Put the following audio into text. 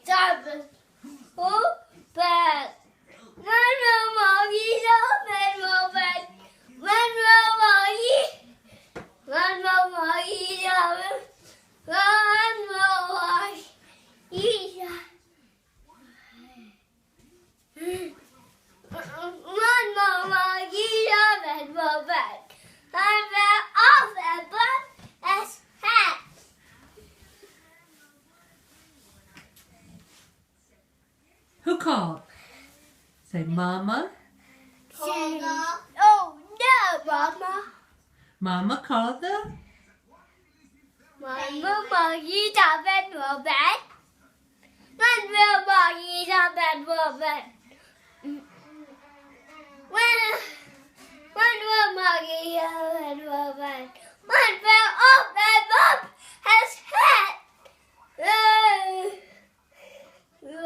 seven, open. One more monkey, open, open. One more monkey, open. One more monkey, one more monkey, open, open. I'm off and but as hat. Who called? Say, Mama. Say, oh no, Mama. Mama called the Mama monkey, open, open. One more monkey, open, open. One more monkey, open, open. One more open.